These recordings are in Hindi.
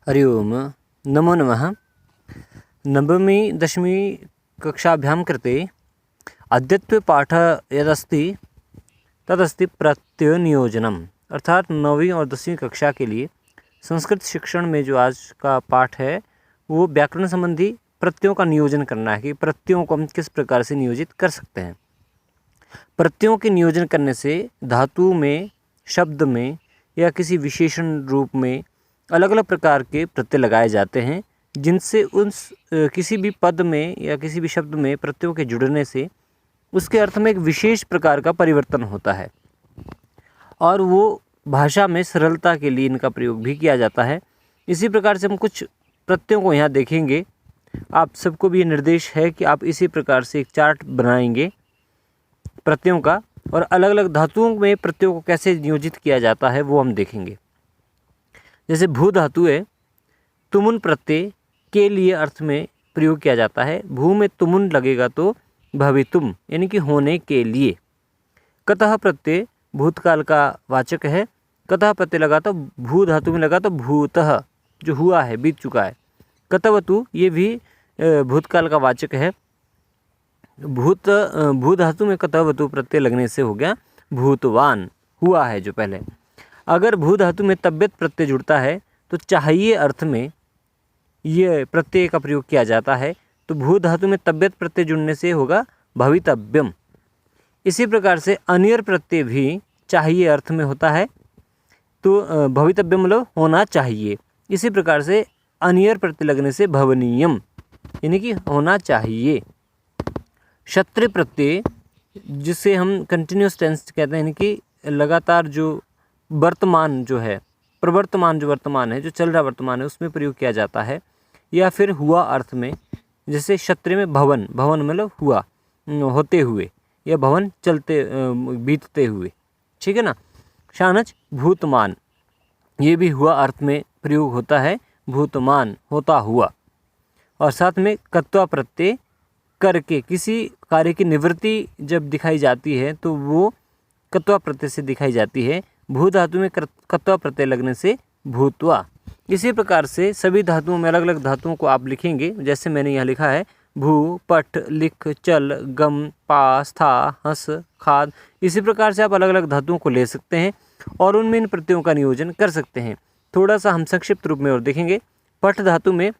हरि ओम। नमो नमः। नवमी दशमी कक्षाभ्यां कृते अद्यत्वे पाठः यदस्ति तदस्ति प्रत्ययनियोजनम्। अर्थात 9वीं और 10वीं कक्षा के लिए संस्कृत शिक्षण में जो आज का पाठ है वो व्याकरण संबंधी प्रत्ययों का नियोजन करना है कि प्रत्ययों को हम किस प्रकार से नियोजित कर सकते हैं। प्रत्ययों के नियोजन करने से धातु में, शब्द में या किसी विशेषण रूप में अलग अलग प्रकार के प्रत्यय लगाए जाते हैं, जिनसे उस किसी भी पद में या किसी भी शब्द में प्रत्ययों के जुड़ने से उसके अर्थ में एक विशेष प्रकार का परिवर्तन होता है और वो भाषा में सरलता के लिए इनका प्रयोग भी किया जाता है। इसी प्रकार से हम कुछ प्रत्ययों को यहाँ देखेंगे। आप सबको भी ये निर्देश है कि आप इसी प्रकार से एक चार्ट बनाएंगे प्रत्ययों का, और अलग अलग धातुओं में प्रत्ययों को कैसे नियोजित किया जाता है वो हम देखेंगे। जैसे भू धातु है, तुमुन प्रत्यय के लिए अर्थ में प्रयोग किया जाता है। भू में तुमुन लगेगा तो भवितुम यानी कि होने के लिए। कतः प्रत्यय भूतकाल का वाचक है। कतः प्रत्यय लगा तो भू धातु में लगा तो भूतः जो हुआ है, बीत चुका है। कतवतु ये भी भूतकाल का वाचक है। भू धातु में कतवतु प्रत्यय लगने से हो गया भूतवान, हुआ है जो पहले। अगर भू धातु में तब्यत प्रत्यय जुड़ता है तो चाहिए अर्थ में ये प्रत्यय का प्रयोग किया जाता है। तो भू धातु में तब्यत प्रत्यय जुड़ने से होगा भवितव्यम। इसी प्रकार से अनियर प्रत्यय भी चाहिए अर्थ में होता है, तो भवितव्यम मतलब होना चाहिए। इसी प्रकार से अनियर प्रत्यय लगने से भवनीयम यानी कि होना चाहिए। क्षत्रिय प्रत्यय जिसे हम कंटिन्यूस टेंस कहते हैं, यानी कि लगातार जो वर्तमान जो है, प्रवर्तमान जो वर्तमान है, जो चल रहा वर्तमान है, उसमें प्रयोग किया जाता है। या फिर हुआ अर्थ में, जैसे क्षत्रिय में भवन, भवन मतलब हुआ, होते हुए, या भवन चलते बीतते हुए, ठीक है ना। शानच भूतमान, ये भी हुआ अर्थ में प्रयोग होता है, भूतमान होता हुआ। और साथ में कत्वा प्रत्यय करके किसी कार्य की निवृत्ति जब दिखाई जाती है तो वो कत्वा प्रत्यय से दिखाई जाती है। भू धातु में कत्वा प्रत्यय लगने से भूत्वा। इसी प्रकार से सभी धातुओं में अलग अलग धातुओं को आप लिखेंगे। जैसे मैंने यहाँ लिखा है भू, पठ, लिख, चल, गम, पास, था, हंस, खाद। इसी प्रकार से आप अलग अलग धातुओं को ले सकते हैं और उनमें इन प्रत्ययों का नियोजन कर सकते हैं। थोड़ा सा हम संक्षिप्त रूप में और देखेंगे। पठ धातु में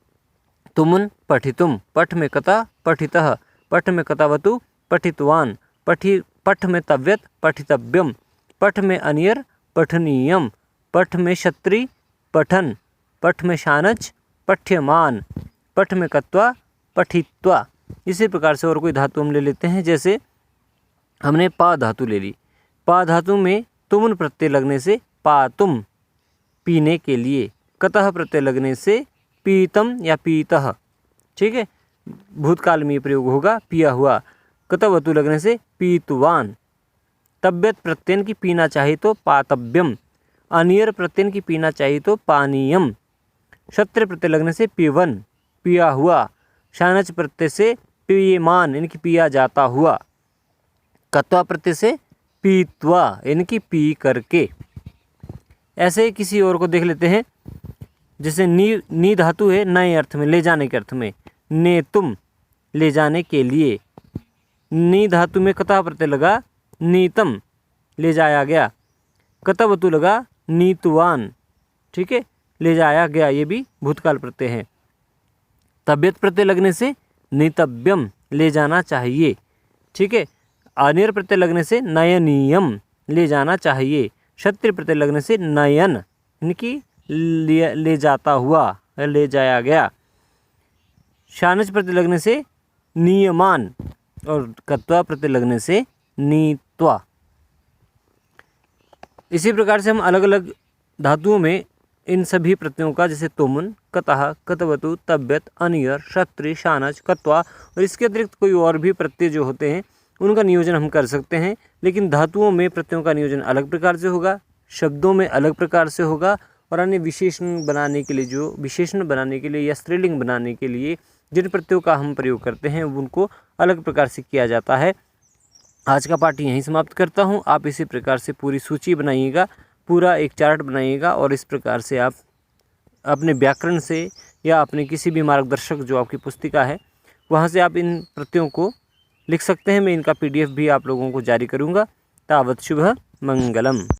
तुमुन पठितुम, पठ में कता पठितः, पठ में कतावतु पठितवान, पठ में तव्यत पठितव्यम, पठ में अनियर पठनीयम, पठ में क्षत्रि पठन, पठ में शानच पठ्यमान, पठ में कत्वा पठित्वा। इसी प्रकार से और कोई धातु हम ले लेते हैं। जैसे हमने पा धातु ले ली। पा धातु में तुमुन प्रत्यय लगने से पातुम, पीने के लिए। कतः प्रत्यय लगने से पीतम या पीतः, ठीक है, भूतकाल में प्रयोग होगा, पिया हुआ। कतवतु लगने से पीतवान। तब्यत प्रत्यय की पीना चाहिए तो पातव्यम। अनियर प्रत्यय की पीना चाहिए तो पानीयम। क्षत्रिय प्रत्यय लगने से पीवन, पिया हुआ। शानच प्रत्यय से पीयमान यानी कि पिया जाता हुआ। कत्वा प्रत्यय से पीत्वा यानी कि पी करके। ऐसे किसी और को देख लेते हैं। जैसे नी धातु है, नए अर्थ में, ले जाने के अर्थ में। नेतुम, ले जाने के लिए। नी धातु में कतः प्रत्यय लगा, नीतम, ले जाया गया। कतवतु लगा, नीतुवान, ठीक है, ले जाया गया। ये भी भूतकाल प्रत्यय है। तब्यत प्रत्यय लगने से नीतव्यम, ले जाना चाहिए, ठीक है। अनियर प्रत्यय लगने से नयनीयम, ले जाना चाहिए। क्षत्रिय प्रत्यय लगने से नयन यानी कि ले जाता हुआ, ले जाया गया। शानच प्रत्यय लगने से नियमान और कत्वा प्रत्यय लगने से नीत्वा। इसी प्रकार से हम अलग अलग धातुओं में इन सभी प्रत्ययों का, जैसे तुमुन, कतः, कतवतु, तब्यत, अनियर, क्षत्रि, शानच, कत्वा और इसके अतिरिक्त कोई और भी प्रत्यय जो होते हैं उनका नियोजन हम कर सकते हैं। लेकिन धातुओं में प्रत्ययों का नियोजन अलग प्रकार से होगा, शब्दों में अलग प्रकार से होगा, और अन्य विशेषण बनाने के लिए या स्त्रीलिंग बनाने के लिए जिन प्रत्ययों का हम प्रयोग करते हैं उनको अलग प्रकार से किया जाता है। आज का पाठ यहीं समाप्त करता हूँ। आप इसी प्रकार से पूरी सूची बनाइएगा, पूरा एक चार्ट बनाइएगा और इस प्रकार से आप अपने व्याकरण से या अपने किसी भी मार्गदर्शक जो आपकी पुस्तिका है वहाँ से आप इन प्रत्ययों को लिख सकते हैं। मैं इनका PDF भी आप लोगों को जारी करूँगा। तावत शुभ मंगलम।